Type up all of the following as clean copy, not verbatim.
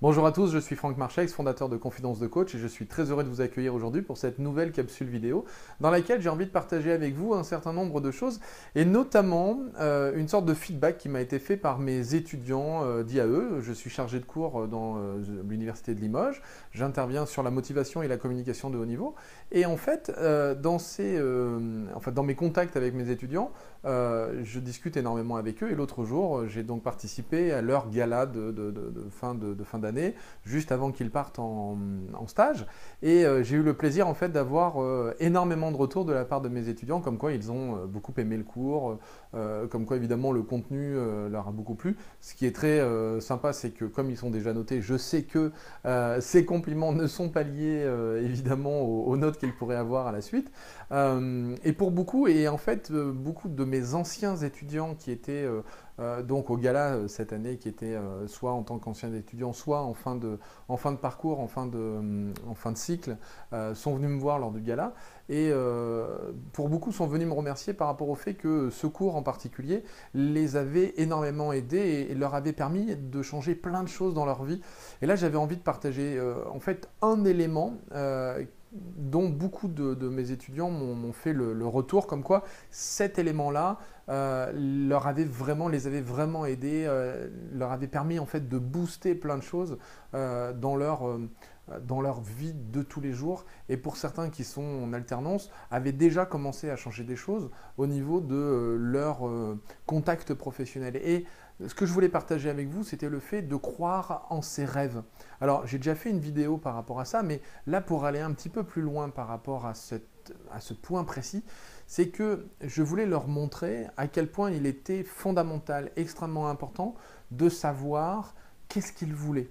Bonjour à tous, je suis Franck Marchex, fondateur de Confidence de Coach et je suis très heureux de vous accueillir aujourd'hui pour cette nouvelle capsule vidéo dans laquelle j'ai envie de partager avec vous un certain nombre de choses et notamment une sorte de feedback qui m'a été fait par mes étudiants d'IAE. Je suis chargé de cours dans l'Université de Limoges, j'interviens sur la motivation et la communication de haut niveau et en fait, dans mes contacts avec mes étudiants, je discute énormément avec eux et l'autre jour, j'ai donc participé à leur gala de fin d'année, juste avant qu'ils partent en stage. Et j'ai eu le plaisir en fait d'avoir énormément de retours de la part de mes étudiants, comme quoi ils ont beaucoup aimé le cours, comme quoi évidemment le contenu leur a beaucoup plu. Ce qui est très sympa, c'est que comme ils sont déjà notés, je sais que ces compliments ne sont pas liés évidemment aux notes qu'ils pourraient avoir à la suite. Et pour beaucoup, et en fait beaucoup de mes anciens étudiants qui étaient donc au gala cette année, qui étaient soit en tant qu'anciens étudiants, soit en fin de parcours, en fin de cycle, sont venus me voir lors du gala. Et pour beaucoup sont venus me remercier par rapport au fait que ce cours en particulier les avait énormément aidés et leur avait permis de changer plein de choses dans leur vie. Et là, j'avais envie de partager en fait un élément dont beaucoup de mes étudiants m'ont fait le retour, comme quoi cet élément-là les avait vraiment aidés, leur avait permis en fait de booster plein de choses dans leur vie de tous les jours. Et pour certains qui sont en alternance, avaient déjà commencé à changer des choses au niveau de leur contact professionnel. Et ce que je voulais partager avec vous, c'était le fait de croire en ses rêves. Alors, j'ai déjà fait une vidéo par rapport à ça, mais là, pour aller un petit peu plus loin par rapport à ce point précis, c'est que je voulais leur montrer à quel point il était fondamental, extrêmement important de savoir qu'est-ce qu'ils voulaient.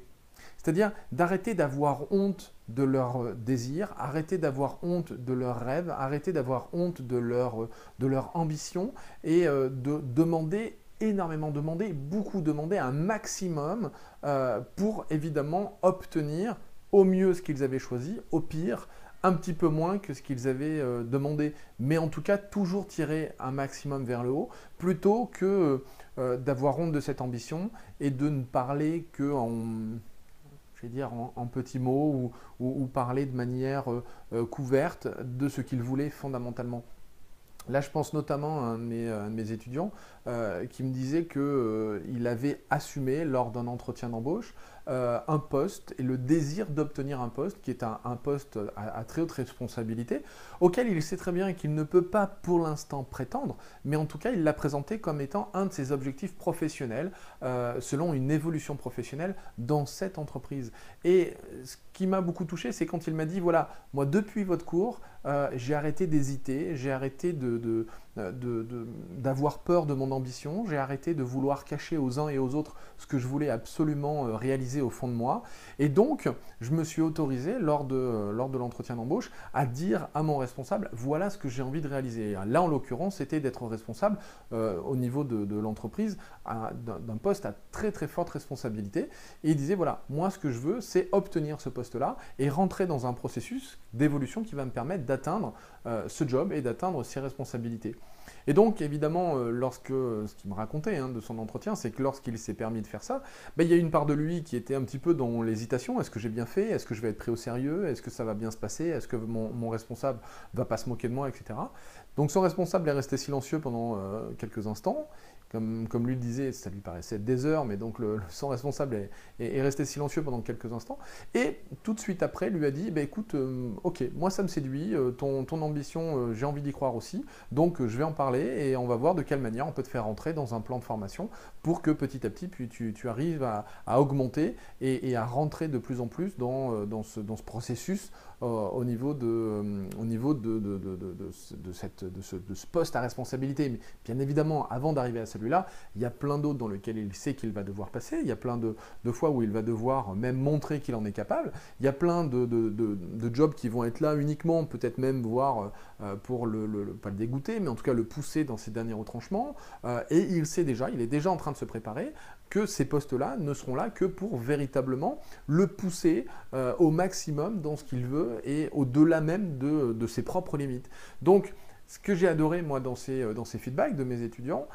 C'est-à-dire d'arrêter d'avoir honte de leurs désirs, arrêter d'avoir honte de leurs rêves, arrêter d'avoir honte de leur ambition et de demander énormément, demander un maximum pour évidemment obtenir au mieux ce qu'ils avaient choisi, au pire un petit peu moins que ce qu'ils avaient demandé, mais en tout cas toujours tirer un maximum vers le haut, plutôt que d'avoir honte de cette ambition et de ne parler que je vais dire en petits mots ou parler de manière couverte de ce qu'ils voulaient fondamentalement. Là, je pense notamment à un de mes étudiants qui me disait qu'il avait assumé lors d'un entretien d'embauche un poste et le désir d'obtenir un poste qui est un poste à très haute responsabilité auquel il sait très bien qu'il ne peut pas pour l'instant prétendre, mais en tout cas il l'a présenté comme étant un de ses objectifs professionnels selon une évolution professionnelle dans cette entreprise. Et ce qui m'a beaucoup touché, c'est quand il m'a dit, voilà, moi depuis votre cours, j'ai arrêté d'hésiter, j'ai arrêté d'avoir peur de mon ambition, j'ai arrêté de vouloir cacher aux uns et aux autres ce que je voulais absolument réaliser au fond de moi. Et donc, je me suis autorisé, lors de l'entretien d'embauche, à dire à mon responsable, voilà ce que j'ai envie de réaliser. Là, en l'occurrence, c'était d'être responsable au niveau de l'entreprise d'un poste à très très forte responsabilité. Et il disait, voilà, moi ce que je veux, c'est obtenir ce poste-là et rentrer dans un processus d'évolution qui va me permettre d'atteindre ce job et d'atteindre ses responsabilités. Et donc, évidemment, ce qu'il me racontait de son entretien, c'est que lorsqu'il s'est permis de faire ça, il y a une part de lui qui était un petit peu dans l'hésitation. Est-ce que j'ai bien fait? Est-ce que je vais être pris au sérieux? Est-ce que ça va bien se passer? Est-ce que mon responsable va pas se moquer de moi, etc. Donc, son responsable est resté silencieux pendant quelques instants. Comme lui le disait, ça lui paraissait des heures, mais donc son responsable est resté silencieux pendant quelques instants. Et tout de suite après, lui a dit, écoute, ok, moi ça me séduit, ton ambition, j'ai envie d'y croire aussi, donc je vais en parler et on va voir de quelle manière on peut te faire rentrer dans un plan de formation pour que petit à petit, puis tu arrives à augmenter et à rentrer de plus en plus dans ce processus au niveau de ce poste à responsabilité. Mais bien évidemment, avant d'arriver à celui-là, il y a plein d'autres dans lesquels il sait qu'il va devoir passer. Il y a plein de fois où il va devoir même montrer qu'il en est capable. Il y a plein de jobs qui vont être là uniquement, peut-être même voir pour pas le dégoûter, mais en tout cas le pousser dans ses derniers retranchements. Et il sait déjà, il est déjà en train de se préparer que ces postes-là ne seront là que pour véritablement le pousser au maximum dans ce qu'il veut et au-delà même de ses propres limites. Donc, Ce que j'ai adoré, moi, dans ces feedbacks de mes étudiants,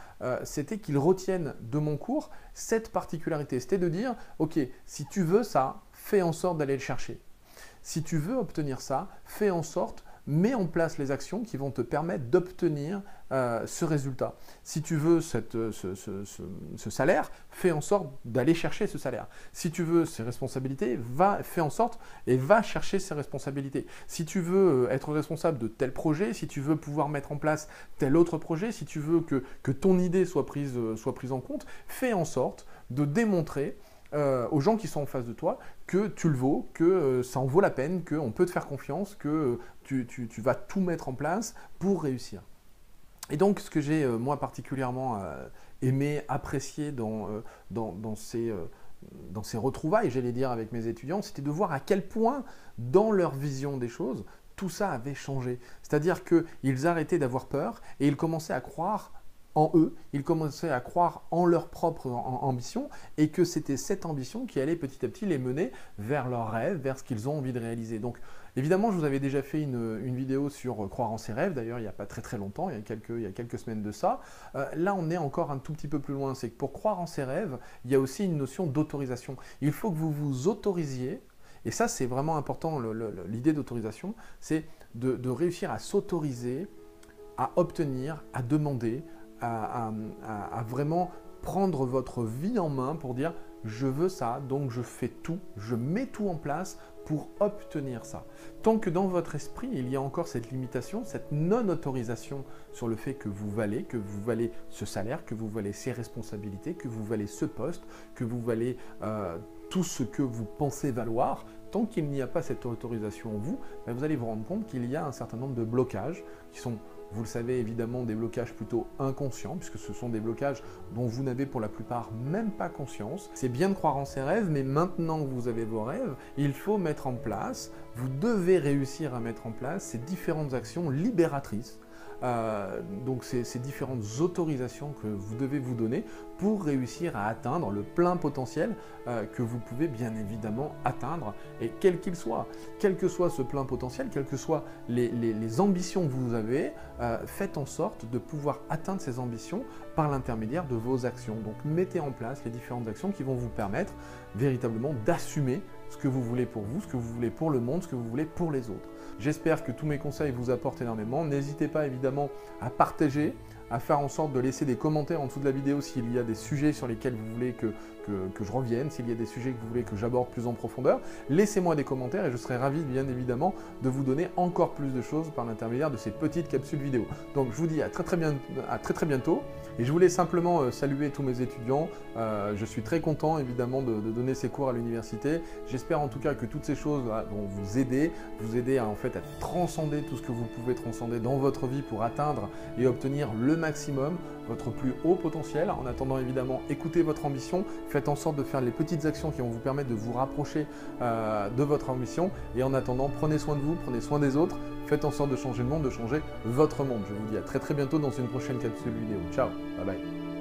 c'était qu'ils retiennent de mon cours cette particularité. C'était de dire, OK, si tu veux ça, fais en sorte d'aller le chercher. Si tu veux obtenir ça, fais en sorte, mets en place les actions qui vont te permettre d'obtenir ce résultat. Si tu veux ce salaire, fais en sorte d'aller chercher ce salaire. Si tu veux ces responsabilités, fais en sorte et va chercher ces responsabilités. Si tu veux être responsable de tel projet, si tu veux pouvoir mettre en place tel autre projet, si tu veux que ton idée soit prise en compte, fais en sorte de démontrer aux gens qui sont en face de toi que tu le vaux, que ça en vaut la peine, qu'on peut te faire confiance, que tu vas tout mettre en place pour réussir. Et donc, ce que j'ai moi particulièrement aimé, apprécié dans ces retrouvailles, j'allais dire, avec mes étudiants, c'était de voir à quel point, dans leur vision des choses, tout ça avait changé. C'est-à-dire qu'ils arrêtaient d'avoir peur et ils commençaient à croire en eux, ils commençaient à croire en leur propre ambition et que c'était cette ambition qui allait petit à petit les mener vers leurs rêves, vers ce qu'ils ont envie de réaliser. Donc évidemment, je vous avais déjà fait une vidéo sur croire en ses rêves, d'ailleurs il n'y a pas très longtemps, il y a quelques semaines de ça. Là on est encore un tout petit peu plus loin, c'est que pour croire en ses rêves, il y a aussi une notion d'autorisation. Il faut que vous vous autorisiez, et ça c'est vraiment important, l'idée d'autorisation, c'est de réussir à s'autoriser, à obtenir, à demander, à vraiment prendre votre vie en main pour dire je veux ça, donc je fais tout, je mets tout en place pour obtenir ça. Tant que dans votre esprit, il y a encore cette limitation, cette non-autorisation sur le fait que vous valez ce salaire, que vous valez ces responsabilités, que vous valez ce poste, que vous valez tout ce que vous pensez valoir, tant qu'il n'y a pas cette autorisation en vous, vous allez vous rendre compte qu'il y a un certain nombre de blocages qui sont, vous le savez évidemment, des blocages plutôt inconscients, puisque ce sont des blocages dont vous n'avez pour la plupart même pas conscience. C'est bien de croire en ses rêves, mais maintenant que vous avez vos rêves, il faut mettre en place, vous devez réussir à mettre en place ces différentes actions libératrices. Donc ces différentes autorisations que vous devez vous donner pour réussir à atteindre le plein potentiel que vous pouvez bien évidemment atteindre, et quel qu'il soit. Quel que soit ce plein potentiel, quelles que soient les ambitions que vous avez, faites en sorte de pouvoir atteindre ces ambitions par l'intermédiaire de vos actions. Donc mettez en place les différentes actions qui vont vous permettre véritablement d'assumer ce que vous voulez pour vous, ce que vous voulez pour le monde, ce que vous voulez pour les autres. J'espère que tous mes conseils vous apportent énormément. N'hésitez pas évidemment à partager, à faire en sorte de laisser des commentaires en dessous de la vidéo s'il y a des sujets sur lesquels vous voulez que je revienne, s'il y a des sujets que vous voulez que j'aborde plus en profondeur. Laissez-moi des commentaires et je serai ravi bien évidemment de vous donner encore plus de choses par l'intermédiaire de ces petites capsules vidéo. Donc je vous dis à très bientôt et je voulais simplement saluer tous mes étudiants. Je suis très content évidemment de donner ces cours à l'université. J'espère en tout cas que toutes ces choses vont vous aider en fait à transcender tout ce que vous pouvez transcender dans votre vie pour atteindre et obtenir le maximum, votre plus haut potentiel. En attendant évidemment, écoutez votre ambition, faites en sorte de faire les petites actions qui vont vous permettre de vous rapprocher de votre ambition, et en attendant, prenez soin de vous, prenez soin des autres, faites en sorte de changer le monde, de changer votre monde. Je vous dis à très bientôt dans une prochaine capsule vidéo. Ciao, bye bye.